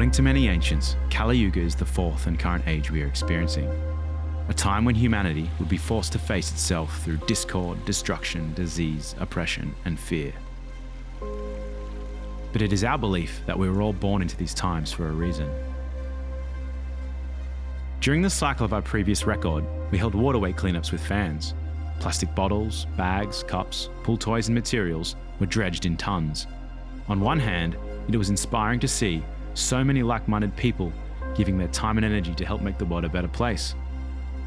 According to many ancients, Kali Yuga is the fourth and current age we are experiencing. A time when humanity would be forced to face itself through discord, destruction, disease, oppression, and fear. But it is our belief that we were all born into these times for a reason. During the cycle of our previous record, we held waterway cleanups with fans. Plastic bottles, bags, cups, pool toys and materials were dredged in tons. On one hand, it was inspiring to see so many like-minded people giving their time and energy to help make the world a better place.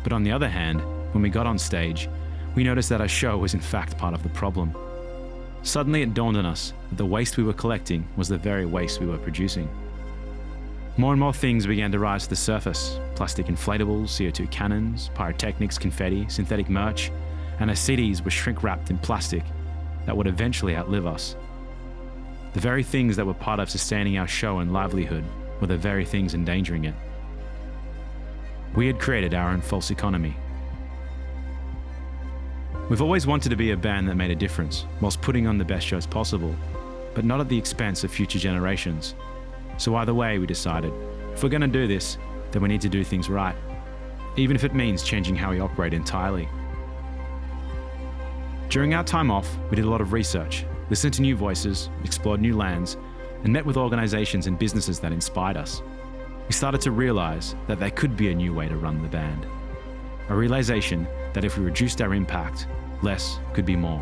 But on the other hand, when we got on stage, we noticed that our show was in fact part of the problem. Suddenly it dawned on us that the waste we were collecting was the very waste we were producing. More and more things began to rise to the surface: plastic inflatables, CO2 cannons, pyrotechnics, confetti, synthetic merch, and our CDs were shrink-wrapped in plastic that would eventually outlive us. The very things that were part of sustaining our show and livelihood were the very things endangering it. We had created our own false economy. We've always wanted to be a band that made a difference, whilst putting on the best shows possible, but not at the expense of future generations. So either way, we decided, if we're going to do this, then we need to do things right, even if it means changing how we operate entirely. During our time off, we did a lot of research, listened to new voices, explored new lands, and met with organizations and businesses that inspired us. We started to realize that there could be a new way to run the band. A realization that if we reduced our impact, less could be more.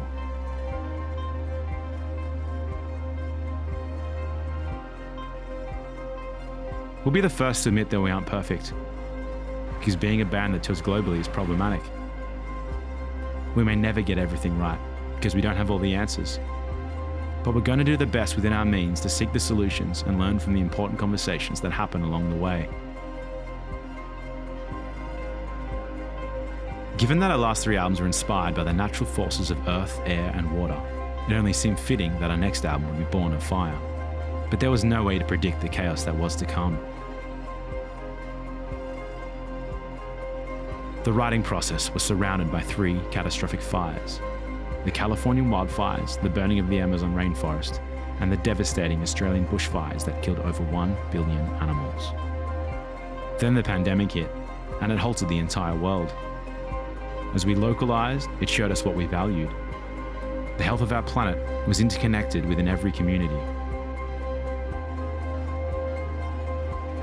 We'll be the first to admit that we aren't perfect, because being a band that tours globally is problematic. We may never get everything right, because we don't have all the answers. But we're going to do the best within our means to seek the solutions and learn from the important conversations that happen along the way. Given that our last 3 albums were inspired by the natural forces of earth, air, and water, it only seemed fitting that our next album would be born of fire. But there was no way to predict the chaos that was to come. The writing process was surrounded by 3 catastrophic fires: the California wildfires, the burning of the Amazon rainforest, and the devastating Australian bushfires that killed over 1 billion animals. Then the pandemic hit, and it halted the entire world. As we localized, it showed us what we valued. The health of our planet was interconnected within every community.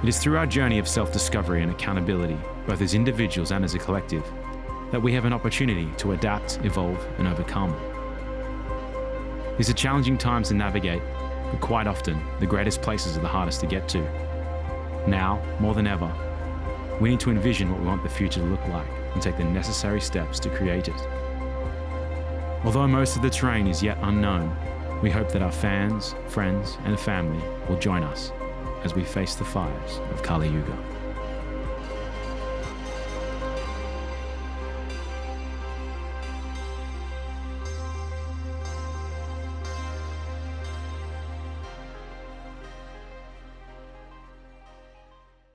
It is through our journey of self-discovery and accountability, both as individuals and as a collective, that we have an opportunity to adapt, evolve, and overcome. These are challenging times to navigate, but quite often, the greatest places are the hardest to get to. Now, more than ever, we need to envision what we want the future to look like and take the necessary steps to create it. Although most of the terrain is yet unknown, we hope that our fans, friends, and family will join us as we face the fires of Kali Yuga.